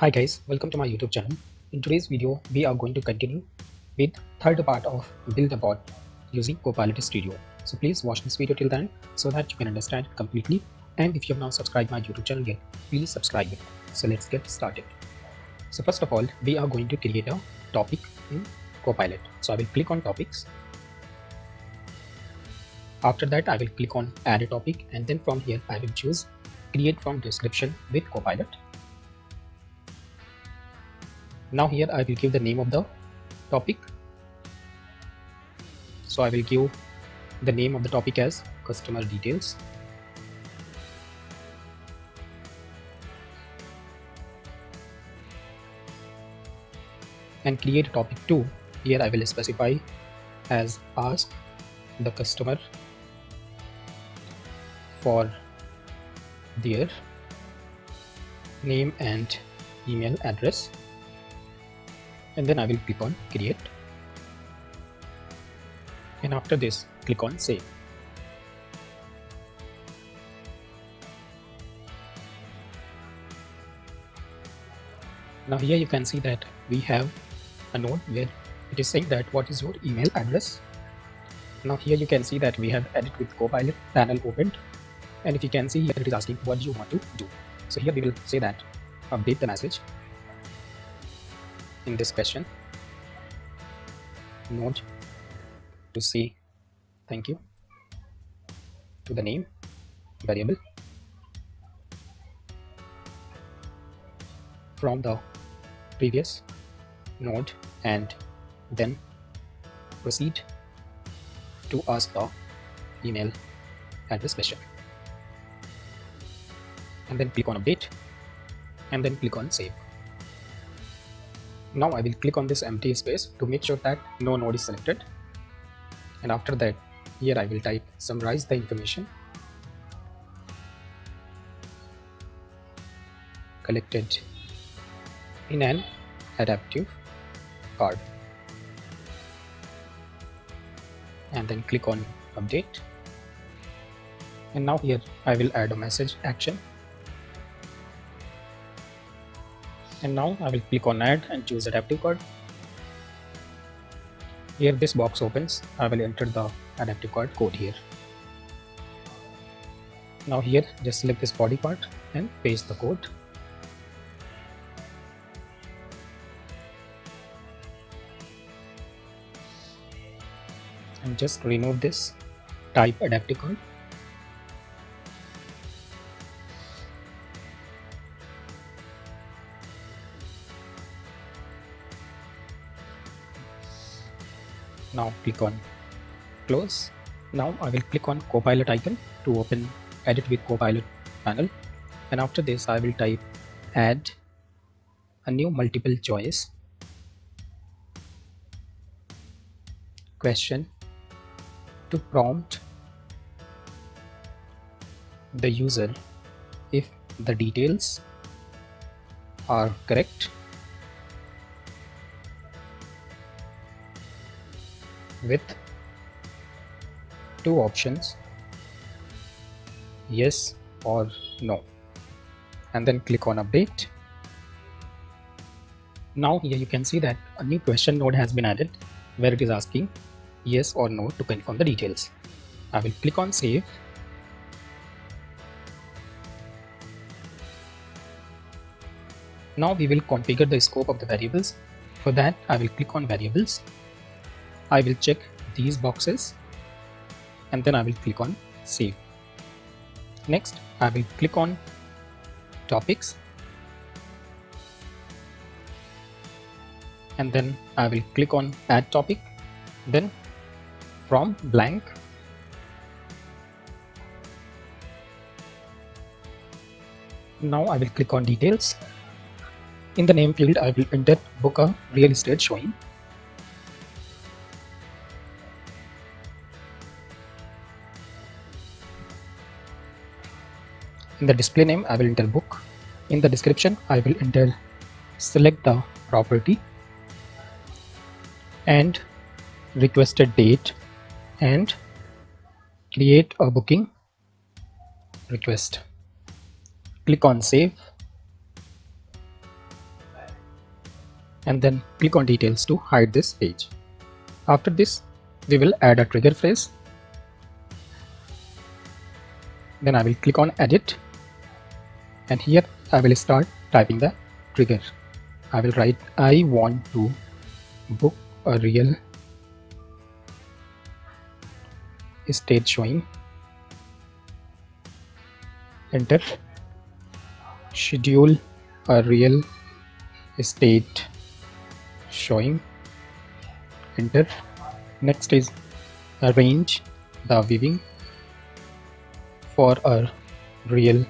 Hi guys, welcome to my YouTube channel. In today's video, we are going to continue with third part of Build a Bot using Copilot Studio. So please watch this video till then so that you can understand it completely. And if you have not subscribed my YouTube channel yet, please subscribe it. So let's get started. So first of all, we are going to create a topic in Copilot. So I will click on topics. After that, I will click on add a topic, and then from here I will choose create from description with Copilot. Now here I will give the name of the topic. So I will give the name of the topic as customer details. And create topic 2. Here I will specify as ask the customer for their name and email address. And then I will click on create, and after this click on save. Now here you can see that we have a node where it is saying that what is your email address. Now here you can see that we have edit with Copilot panel opened, and if you can see here it is asking what do you want to do. So here we will say that update the message in this question node to say thank you to the name variable from the previous node, and then proceed to ask the email address question, and then click on update, and then click on save. Now I will click on this empty space to make sure that no node is selected, and after that here I will type summarize the information collected in an adaptive card, and then click on update. And now here I will add a message action, and now I will click on add and choose adaptive card. Here this box opens. I will enter the adaptive card code here. Now here just select this body part and paste the code. And just remove this type adaptive card. Now click on close. Now I will click on Copilot icon to open edit with Copilot panel, and after this I will type add a new multiple choice question to prompt the user if the details are correct with two options, yes or no, and then click on update. Now here you can see that a new question node has been added where it is asking yes or no to confirm the details. I will click on save. Now we will configure the scope of the variables. For that I will click on variables. I will check these boxes, and then I will click on save. Next I will click on topics, and then I will click on add topic, then from blank now I will click on details. In the name field I will enter book a real estate showing. In the display name I will enter book. In the description I will enter select the property and requested date and create a booking request. Click on save. and then click on details to hide this page. After this, we will add a trigger phrase. Then I will click on edit, and here I will start typing the trigger. I will write, I want to book a real estate showing. Enter. Schedule a real estate showing. Enter. Next is arrange the viewing for a real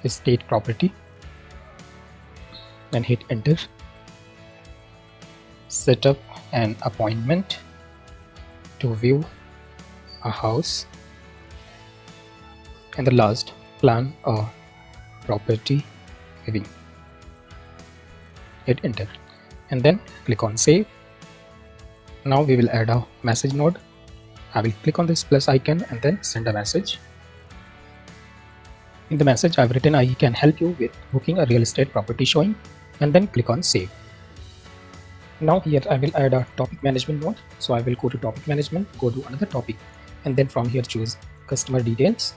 estate property, and hit enter. Set up an appointment to view a house, and the last, plan a property viewing. Hit enter, and then click on save. Now we will add a message node. I will click on this plus icon and then send a message. In the message I've written, I can help you with booking a real estate property showing, and then click on save. Now here I will add a topic management node. So I will go to topic management, go to another topic, and then from here choose customer details.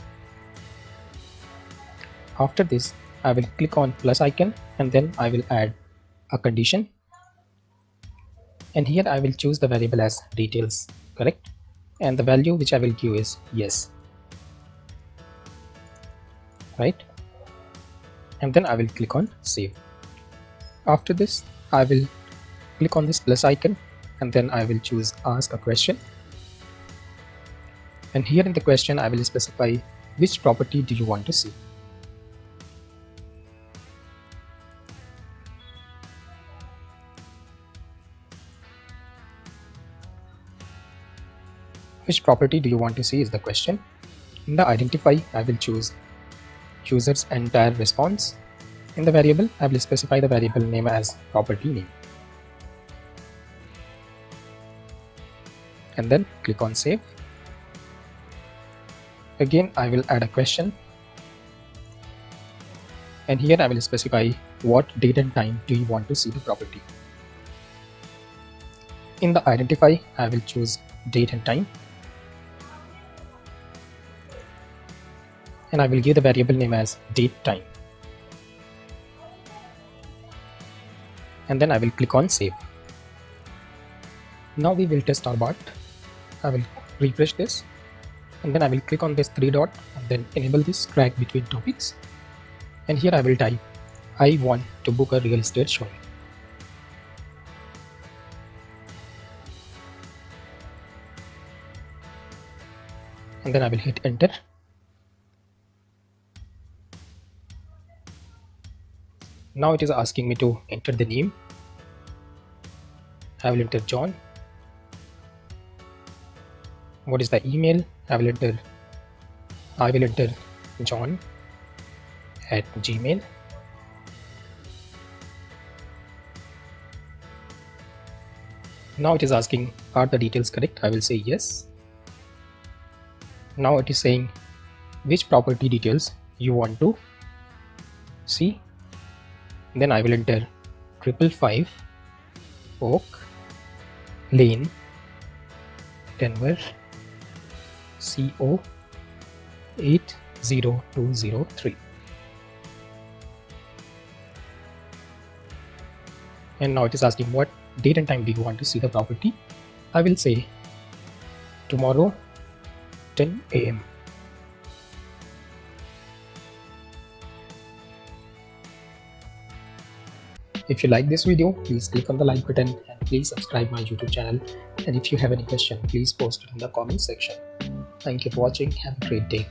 After this, I will click on plus icon, and then I will add a condition. And here I will choose the variable as details, correct? And the value which I will give is yes, right? And then I will click on save. After this, I will click on this plus icon, and then I will choose ask a question. And here in the question, I will specify which property do you want to see. Which property do you want to see is the question. In the identify, I will choose user's entire response. In the variable, I will specify the variable name as property name. And then click on save. Again, I will add a question. And here I will specify what date and time do you want to see the property. In the identify, I will choose date and time. And I will give the variable name as date time. And then I will click on save. Now we will test our bot. I will refresh this, and then I will click on this three dot and then enable this track between topics. And here I will type, I want to book a real estate showing. And then I will hit enter. Now it is asking me to enter the name. I will enter John. What is the email? I will enter john@gmail. Now it is asking, are the details correct? I will say yes. Now it is saying which property details you want to see. Then I will enter 555 Oak Lane, Denver, CO 80203. And now it is asking what date and time do you want to see the property. I will say tomorrow 10 AM. If you like this video, please click on the like button and please subscribe my YouTube channel. And if you have any question, please post it in the comment section. Thank you for watching. Have a great day.